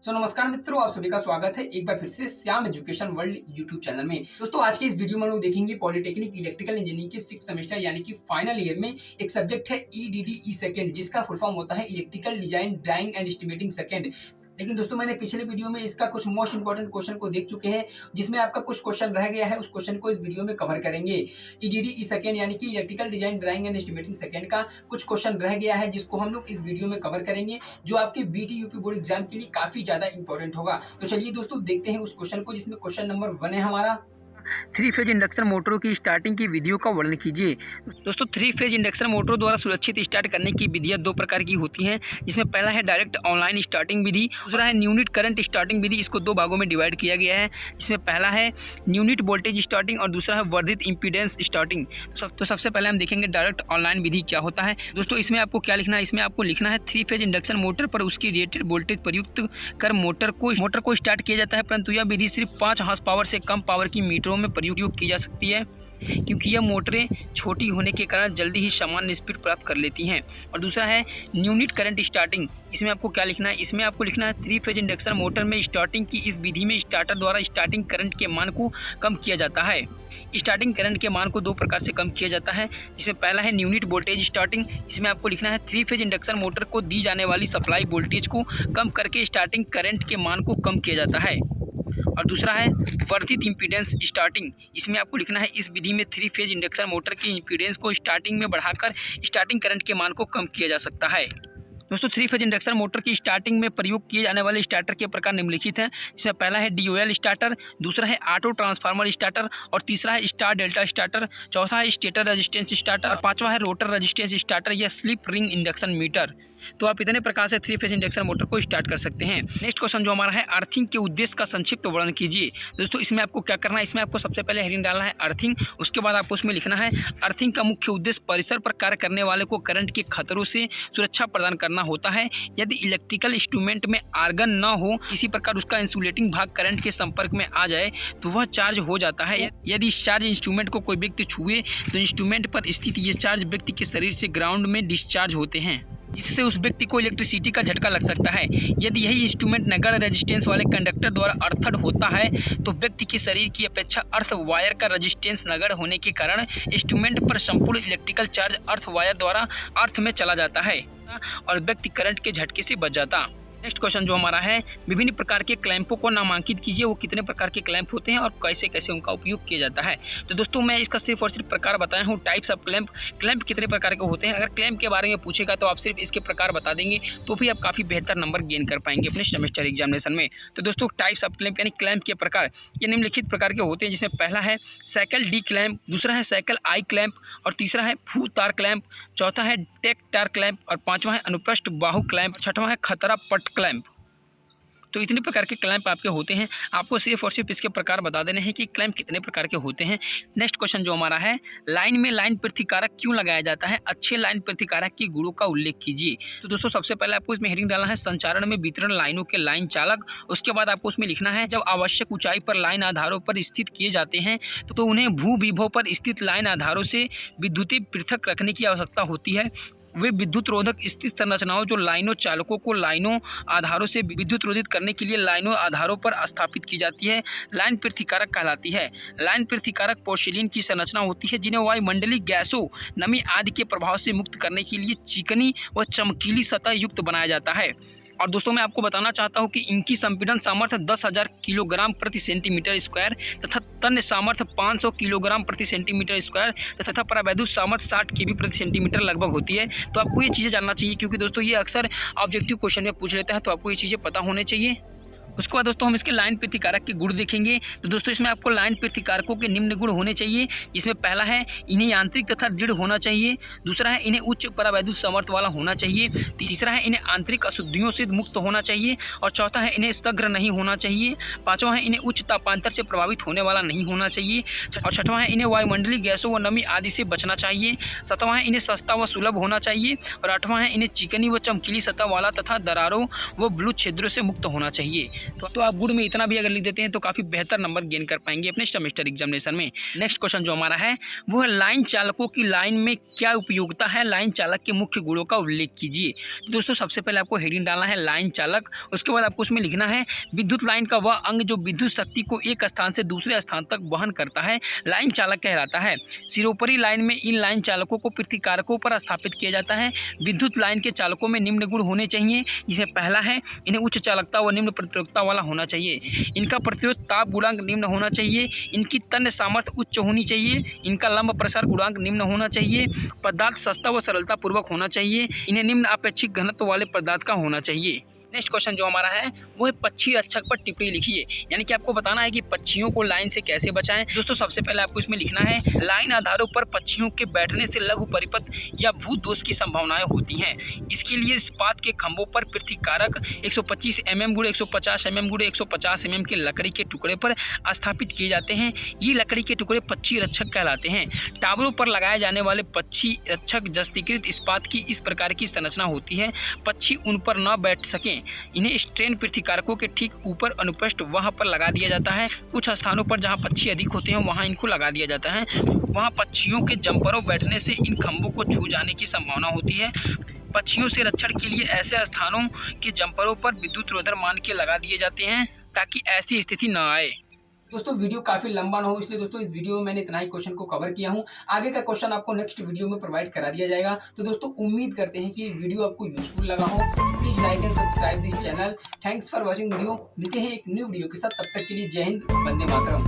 नमस्कार मित्रों, आप सभी का स्वागत है एक बार फिर से Shyam education world YouTube channel में। दोस्तों आज के इस वीडियो में हम लोग देखेंगे पॉलिटेक्निक इलेक्ट्रिकल इंजीनियरिंग के 6 सेमेस्टर यानी कि फाइनल ईयर में एक सब्जेक्ट है ईडीडी सेकंड, जिसका फुल फॉर्म होता है electrical design drawing and estimating second. लेकिन दोस्तों मैंने पिछले वीडियो में इसका कुछ मोस्ट इंपॉर्टेंट क्वेश्चन को देख चुके हैं, जिसमें आपका कुछ क्वेश्चन रह गया है। उस क्वेश्चन को इस वीडियो में कवर करेंगे। ईडीडी सेकंड यानी कि electrical design drawing and estimating second का कुछ क्वेश्चन रह गया है, जिसको हम लोग इस वीडियो में कवर करेंगे, जो आपके बीटी यूपी बोर्ड एग्जाम के लिए काफी ज्यादा इंपॉर्टेंट होगा। तो चलिए दोस्तों देखते हैं उस क्वेश्चन को, जिसमें क्वेश्चन नंबर 1 है हमारा, 3 फेज इंडक्शन मोटरों की स्टार्टिंग की विधियों का वर्णन कीजिए। दोस्तों 3 फेज इंडक्शन मोटरों द्वारा सुरक्षित स्टार्ट करने की विधियां 2 प्रकार की होती हैं, जिसमें पहला है डायरेक्ट ऑनलाइन स्टार्टिंग विधि, दूसरा है न्यूनिट करंट स्टार्टिंग विधि। इसको 2 भागों में डिवाइड किया गया है, जिसमें पहला है न्यूनिट वोल्टेज स्टार्टिंग और दूसरा है वर्धित इंपीडेंस स्टार्टिंग। तो सबसे पहले हम देखेंगे डायरेक्ट ऑनलाइन विधि क्या होता है। दोस्तों इसमें आपको क्या लिखना है, इसमें आपको लिखना है 3 फेज इंडक्शन मोटर पर उसकी रेटेड वोल्टेज प्रयुक्त कर मोटर को स्टार्ट किया जाता है, परंतु यह विधि सिर्फ 5 हॉर्स पावर से कम पावर की मीटरों में प्रयोग की जा सकती है, क्योंकि यह मोटरें छोटी होने के कारण जल्दी ही सामान्य स्पीड प्राप्त कर लेती हैं। और दूसरा है न्यूनिट करंट स्टार्टिंग। इसमें आपको क्या लिखना है, इसमें आपको लिखना है 3 फेज इंडक्शन मोटर में स्टार्टिंग की इस विधि में स्टार्टर द्वारा स्टार्टिंग करंट के मान को कम किया जाता है। स्टार्टिंग करंट के मान को 2 प्रकार से कम किया जाता है, जिसमें पहला है न्यूनिट वोल्टेज स्टार्टिंग। इसमें आपको लिखना है 3 फेज इंडक्शन मोटर को दी जाने वाली सप्लाई वोल्टेज को कम करके स्टार्टिंग करंट के मान को कम किया जाता है। और दूसरा है वर्धित इंपीडेंस स्टार्टिंग। इसमें आपको लिखना है इस विधि में 3 फेज इंडक्शन मोटर की इंपीडेंस को स्टार्टिंग में बढ़ाकर स्टार्टिंग करंट के मान को कम किया जा सकता है। दोस्तों 3 फेज इंडक्शन मोटर की स्टार्टिंग में प्रयोग किए जाने वाले स्टार्टर के प्रकार निम्नलिखित हैं, जिसमें पहला है DOL स्टार्टर, दूसरा है ऑटो ट्रांसफार्मर स्टार्टर और तीसरा है स्टार डेल्टा स्टार्टर, चौथा है स्टेटर रेजिस्टेंस स्टार्टर और पांचवा है रोटर रेजिस्टेंस स्टार्टर या स्लिप रिंग इंडक्शन मीटर। तो आप इतने प्रकार से 3 फेज इंडक्शन मोटर को स्टार्ट कर सकते हैं। नेक्स्ट क्वेश्चन जो हमारा है, अर्थिंग के उद्देश्य का संक्षिप्त वर्णन कीजिए। दोस्तों इसमें आपको क्या करना है, इसमें आपको सबसे पहले हेडिंग डालना है अर्थिंग, उसके बाद आपको उसमें लिखना है अर्थिंग का मुख्य उद्देश्य परिसर पर कार्य करने वाले को करंट के खतरों से सुरक्षा प्रदान करना होता है। यदि इलेक्ट्रिकल इंस्ट्रूमेंट में आर्गन न हो, किसी प्रकार उसका इंसुलेटिंग भाग करंट के संपर्क में आ जाए तो वह चार्ज हो जाता है। यदि इस चार्ज इंस्ट्रूमेंट को कोई व्यक्ति छुए तो इंस्ट्रूमेंट पर स्थित ये चार्ज व्यक्ति के शरीर से ग्राउंड में डिस्चार्ज होते हैं, जिससे उस व्यक्ति को इलेक्ट्रिसिटी का झटका लग सकता है। यदि यही इंस्ट्रूमेंट नगण्य रेजिस्टेंस वाले कंडक्टर द्वारा अर्थड होता है तो व्यक्ति के शरीर की अपेक्षा अर्थ वायर का रेजिस्टेंस नगण्य होने के कारण इंस्ट्रूमेंट पर संपूर्ण इलेक्ट्रिकल चार्ज अर्थ वायर द्वारा अर्थ में चला जाता है और व्यक्ति करंट के झटके से बच जाता। नेक्स्ट क्वेश्चन जो हमारा है, विभिन्न प्रकार के क्लैंपों को नामांकित कीजिए। वो कितने प्रकार के क्लैंप होते हैं और कैसे कैसे उनका उपयोग किया जाता है। तो दोस्तों मैं इसका सिर्फ और सिर्फ प्रकार बताया हूँ, टाइप्स ऑफ क्लैंप। क्लैंप कितने प्रकार के होते हैं, अगर क्लैंप के बारे में पूछेगा तो आप सिर्फ इसके प्रकार बता देंगे तो भी आप काफ़ी बेहतर नंबर गेन कर पाएंगे अपने सेमेस्टर एग्जामिनेशन में। तो दोस्तों टाइप्स ऑफ क्लैंप यानी क्लैंप के प्रकार ये निम्नलिखित प्रकार के होते हैं, जिसमें पहला है साइकिल डी क्लैंप, दूसरा है साइकिल आई क्लैंप और तीसरा है फू तार क्लैंप, चौथा है टेक टार क्लैंप और पाँचवा है अनुप्रस्थ बाहु क्लैंप, छठवां है खतरा पट क्लैंप। तो इतने प्रकार के क्लैंप आपके होते हैं, आपको सिर्फ और सिर्फ इसके प्रकार बता देने हैं कि क्लैंप कितने प्रकार के होते हैं। नेक्स्ट क्वेश्चन जो हमारा है, लाइन में लाइन प्रतिकारक क्यों लगाया जाता है, अच्छे लाइन प्रतिकारक की गुणों का उल्लेख कीजिए। तो दोस्तों सबसे पहले आपको इसमें हेडिंग डालना है संचारण में वितरण लाइनों के लाइन चालक। उसके बाद आपको उसमें लिखना है जब आवश्यक ऊंचाई पर लाइन आधारों पर स्थित किए जाते हैं तो उन्हें भू विभव पर स्थित लाइन आधारों से विद्युतीय पृथक रखने की आवश्यकता होती है। वे विद्युत रोधक स्थित संरचनाओं जो लाइनों चालकों को लाइनों आधारों से विद्युत रोधित करने के लिए लाइनों आधारों पर स्थापित की जाती है, लाइन प्रतिकारक कहलाती है। लाइन प्रतिकारक पोर्सिलिन की संरचना होती है, जिन्हें वायुमंडलीय गैसों, नमी आदि के प्रभाव से मुक्त करने के लिए चिकनी व चमकीली सतह युक्त बनाया जाता है। और दोस्तों मैं आपको बताना चाहता हूं कि इनकी संपीड़न सामर्थ्य 10,000 किलोग्राम प्रति सेंटीमीटर स्क्वायर तथा तन्य सामर्थ्य 500 किलोग्राम प्रति सेंटीमीटर स्क्वायर तथा परावैद्युत सामर्थ्य 60 kV प्रति सेंटीमीटर लगभग होती है। तो आपको ये चीज़ें जानना चाहिए, क्योंकि दोस्तों ये अक्सर ऑब्जेक्टिव क्वेश्चन में पूछ लेता है, तो आपको ये चीज़ें पता होने चाहिए। उसके बाद दोस्तों हम इसके लाइन प्रतिकारक के गुण देखेंगे। तो दोस्तों इसमें आपको लाइन प्रतिकारकों के निम्न गुण होने चाहिए, जिसमें पहला है इन्हें यांत्रिक तथा दृढ़ होना चाहिए, दूसरा है इन्हें उच्च परावैद्युत सामर्थ्य वाला होना चाहिए, तीसरा है इन्हें आंतरिक अशुद्धियों से मुक्त होना चाहिए और चौथा है इन्हें स्तग्र नहीं होना चाहिए, पाँचवा है इन्हें उच्च तापांतर से प्रभावित होने वाला नहीं होना चाहिए और छठवां है इन्हें वायुमंडलीय गैसों व नमी आदि से बचना चाहिए, सातवां है इन्हें सस्ता व सुलभ होना चाहिए और आठवां है इन्हें चिकनी व चमकीली सतह वाला तथा दरारों व ब्लू छिद्रों से मुक्त होना चाहिए। तो आप गुड में इतना भी अगर लिख देते हैं तो काफ़ी बेहतर नंबर गेन कर पाएंगे अपने सेमेस्टर एग्जामिनेशन में। नेक्स्ट क्वेश्चन जो हमारा है वो है लाइन चालकों की लाइन में क्या उपयोगिता है, लाइन चालक के मुख्य गुणों का उल्लेख कीजिए। तो दोस्तों सबसे पहले आपको हेडिंग डालना है लाइन चालक, उसके बाद आपको उसमें लिखना है विद्युत लाइन का वह अंग जो विद्युत शक्ति को एक स्थान से दूसरे स्थान तक वहन करता है लाइन चालक कहलाता है। सिरोपरी लाइन में इन लाइन चालकों को प्रतिकारकों पर स्थापित किया जाता है। विद्युत लाइन के चालकों में निम्न गुण होने चाहिए, जिसमें पहला है इन्हें उच्च चालकता व निम्न प्रतिरोधकता वाला होना चाहिए, इनका प्रतिरोध ताप गुणांक निम्न होना चाहिए, इनकी तन्य सामर्थ्य उच्च होनी चाहिए, इनका लंब प्रसार गुणांक निम्न होना चाहिए, पदार्थ सस्ता व सरलता पूर्वक होना चाहिए, इन्हें निम्न अपेक्षित घनत्व वाले पदार्थ का होना चाहिए। नेक्स्ट क्वेश्चन जो हमारा है वो है पक्षी रक्षक पर टिप्पणी लिखिए, यानी कि आपको बताना है कि पक्षियों को लाइन से कैसे बचाएं। दोस्तों सबसे पहले आपको इसमें लिखना है लाइन आधारों पर पक्षियों के बैठने से लघु परिपथ या भूत दोष की संभावनाएं होती हैं। इसके लिए इस्पात के खंभों पर प्रतिकारक 125 mm गुणे 150 mm गुणे 150 mm के लकड़ी के टुकड़े पर स्थापित किए जाते हैं। ये लकड़ी के टुकड़े पक्षी रक्षक कहलाते हैं। टावरों पर लगाए जाने वाले पक्षी रक्षक जस्तीकृत इस्पात की इस प्रकार की संरचना होती है, पक्षी उन पर न बैठ सकें। इन्हें स्ट्रेन प्रतिकारकों के ठीक ऊपर अनुप्रस्थ वहां पर लगा दिया जाता है। कुछ स्थानों पर जहां पक्षी अधिक होते हैं वहां इनको लगा दिया जाता है। वहां पक्षियों के जंपरों बैठने से इन खंभों को छू जाने की संभावना होती है। पक्षियों से रक्षण के लिए ऐसे स्थानों के जंपरों पर विद्युत रोधक मान के लगा दिए जाते हैं ताकि ऐसी स्थिति न आए। दोस्तों वीडियो काफी लंबा ना हो, इसलिए दोस्तों इस वीडियो में मैंने इतना ही क्वेश्चन को कवर किया हूं। आगे का क्वेश्चन आपको नेक्स्ट वीडियो में प्रोवाइड करा दिया जाएगा। तो दोस्तों उम्मीद करते हैं कि वीडियो आपको यूजफुल लगा हो। Please like and subscribe this channel. Thanks for watching video. मिलते हैं एक न्यू वीडियो के साथ, तब तक के लिए जय हिंद, वंदे मातरम।